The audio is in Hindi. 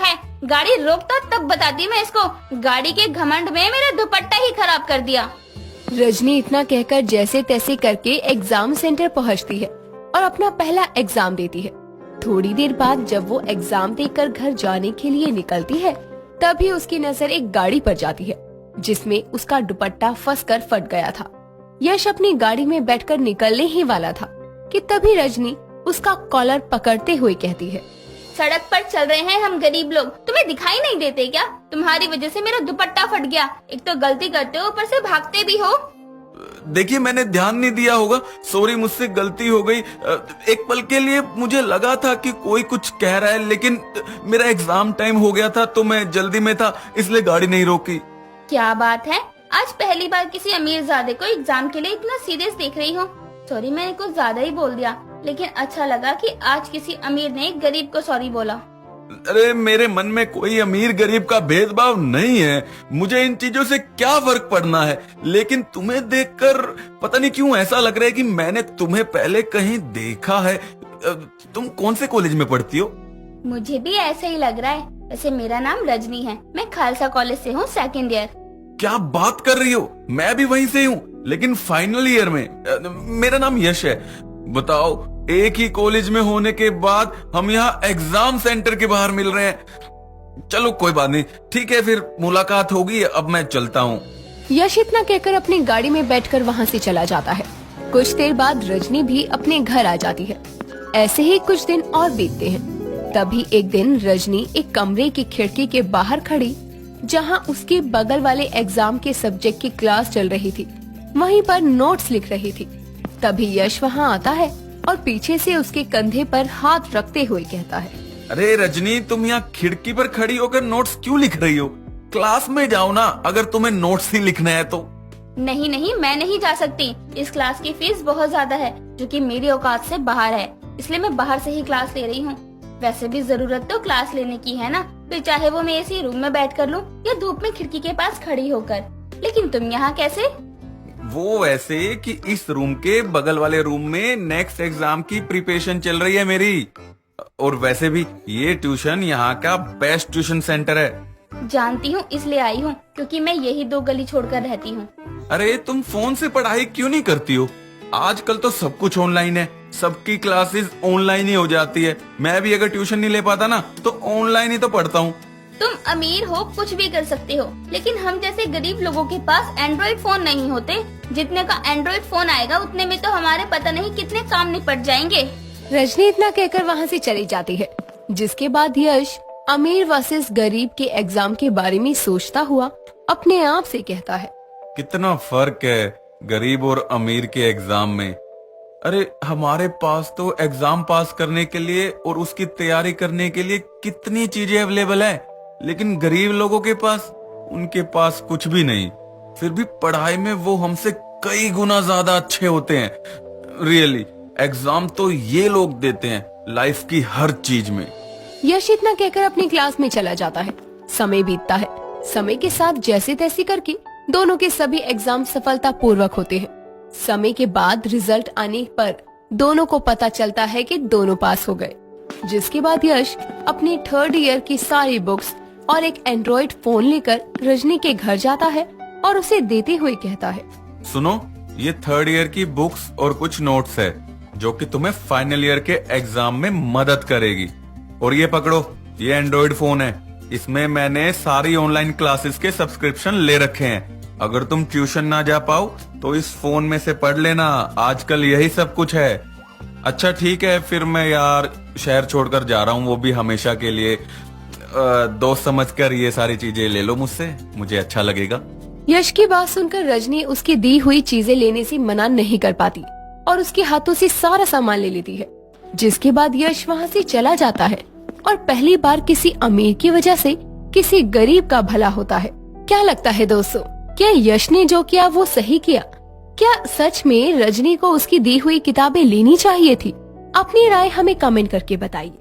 है? गाड़ी रोकता तब बताती मैं इसको। गाड़ी के घमंड में मेरा दुपट्टा ही खराब कर दिया। रजनी इतना कहकर जैसे तैसे करके एग्जाम सेंटर पहुंचती है और अपना पहला एग्जाम देती है। थोड़ी देर बाद जब वो एग्जाम देकर घर जाने के लिए निकलती है, तभी उसकी नजर एक गाड़ी पर जाती है जिसमें उसका दुपट्टा फंसकर फट गया था। यश अपनी गाड़ी में बैठकर निकलने ही वाला था कि तभी रजनी उसका कॉलर पकड़ते हुए कहती है, सड़क पर चल रहे हैं हम गरीब लोग, तुम्हें दिखाई नहीं देते क्या? तुम्हारी वजह से मेरा दुपट्टा फट गया। एक तो गलती करते हो, ऊपर से भागते भी हो। देखिए, मैंने ध्यान नहीं दिया होगा, सॉरी, मुझसे गलती हो गई। एक पल के लिए मुझे लगा था कि कोई कुछ कह रहा है, लेकिन मेरा एग्जाम टाइम हो गया था तो मैं जल्दी में था, इसलिए गाड़ी नहीं रोकी। क्या बात है, आज पहली बार किसी अमीरजादे को एग्जाम के लिए इतना सीरियस देख रही हूँ। सॉरी, मैंने कुछ ज्यादा ही बोल दिया, लेकिन अच्छा लगा कि आज किसी अमीर ने गरीब को सॉरी बोला। अरे मेरे मन में कोई अमीर गरीब का भेदभाव नहीं है, मुझे इन चीजों से क्या फर्क पड़ना है। लेकिन तुम्हें देखकर पता नहीं क्यों ऐसा लग रहा है कि मैंने तुम्हें पहले कहीं देखा है। तुम कौन से कॉलेज में पढ़ती हो? मुझे भी ऐसा ही लग रहा है। वैसे मेरा नाम रजनी है, मैं खालसा कॉलेज से हूँ, 2nd ईयर। क्या बात कर रही हो? मैं भी वहीं से हूँ, लेकिन फाइनल ईयर में। मेरा नाम यश है। बताओ, एक ही कॉलेज में होने के बाद हम यहाँ एग्जाम सेंटर के बाहर मिल रहे हैं। चलो कोई बात नहीं, ठीक है, फिर मुलाकात होगी। अब मैं चलता हूँ। यश इतना कहकर अपनी गाड़ी में बैठकर वहाँ से चला जाता है। कुछ देर बाद रजनी भी अपने घर आ जाती है। ऐसे ही कुछ दिन और बीतते हैं। तभी एक दिन रजनी एक कमरे की खिड़की के बाहर खड़ी, जहाँ उसके बगल वाले एग्जाम के सब्जेक्ट की क्लास चल रही थी, वहीं पर नोट्स लिख रही थी। तभी यश वहाँ आता है और पीछे से उसके कंधे पर हाथ रखते हुए कहता है, अरे रजनी, तुम यहाँ खिड़की पर खड़ी होकर नोट्स क्यों लिख रही हो? क्लास में जाओ ना, अगर तुम्हें नोट्स ही लिखना है तो। नहीं नहीं, मैं नहीं जा सकती। इस क्लास की फीस बहुत ज्यादा है, जो कि मेरी औकात से बाहर है, इसलिए मैं बाहर से ही क्लास ले रही हूँ। वैसे भी जरूरत तो क्लास लेने की है ना, फिर चाहे वो मैं इसी रूम में बैठ कर लूँ या धूप में खिड़की के पास खड़ी होकर। लेकिन तुम यहाँ कैसे? वो वैसे कि इस रूम के बगल वाले रूम में नेक्स्ट एग्जाम की प्रिपरेशन चल रही है मेरी। और वैसे भी ये ट्यूशन यहाँ का बेस्ट ट्यूशन सेंटर है। जानती हूँ, इसलिए आई हूँ, क्योंकि मैं यही 2 गली छोड़कर रहती हूँ। अरे तुम फोन से पढ़ाई क्यों नहीं करती हो? आजकल तो सब कुछ ऑनलाइन है, सबकी क्लासेस ऑनलाइन ही हो जाती है। मैं भी अगर ट्यूशन नहीं ले पाता ना, तो ऑनलाइन ही तो पढ़ता हूँ। तुम अमीर हो, कुछ भी कर सकते हो, लेकिन हम जैसे गरीब लोगों के पास एंड्रॉइड फोन नहीं होते। जितने का एंड्रॉइड फोन आएगा, उतने में तो हमारे पता नहीं कितने काम निपट जाएंगे। रजनी इतना कहकर वहाँ से चली जाती है, जिसके बाद यश अमीर वर्सेस गरीब के एग्जाम के बारे में सोचता हुआ अपने आप से कहता है, कितना फर्क है गरीब और अमीर के एग्जाम में। अरे हमारे पास तो एग्जाम पास करने के लिए और उसकी तैयारी करने के लिए कितनी चीजें अवेलेबल है, लेकिन गरीब लोगों के पास, उनके पास कुछ भी नहीं। फिर भी पढ़ाई में वो हमसे कई गुना ज्यादा अच्छे होते हैं। रियली, एग्जाम तो ये लोग देते हैं लाइफ की हर चीज में। यश इतना कहकर अपनी क्लास में चला जाता है। समय बीतता है। समय के साथ जैसे तैसे करके दोनों के सभी एग्जाम सफलता पूर्वक होते हैं। समय के बाद रिजल्ट आने पर दोनों को पता चलता है कि दोनों पास हो गए, जिसके बाद यश अपनी 3rd ईयर की सारी बुक्स और एक एंड्रॉइड फोन लेकर रजनी के घर जाता है और उसे देते हुए कहता है, सुनो, ये 3rd ईयर की बुक्स और कुछ नोट्स है जो कि तुम्हें फाइनल ईयर के एग्जाम में मदद करेगी। और ये पकड़ो, ये एंड्रॉइड फोन है, इसमें मैंने सारी ऑनलाइन क्लासेस के सब्सक्रिप्शन ले रखे हैं। अगर तुम ट्यूशन ना जा पाओ तो इस फोन में से पढ़ लेना, आजकल यही सब कुछ है। अच्छा ठीक है, फिर मैं यार शहर छोड़कर जा रहा हूँ, वो भी हमेशा के लिए। दोस्त समझकर ये सारी चीजें ले लो मुझसे, मुझे अच्छा लगेगा। यश की बात सुनकर रजनी उसकी दी हुई चीजें लेने से मना नहीं कर पाती और उसके हाथों से सारा सामान ले लेती है, जिसके बाद यश वहाँ से चला जाता है और पहली बार किसी अमीर की वजह से किसी गरीब का भला होता है। क्या लगता है दोस्तों, क्या यश ने जो किया वो सही किया? क्या सच में रजनी को उसकी दी हुई किताबें लेनी चाहिए थी? अपनी राय हमें कमेंट करके बताइए।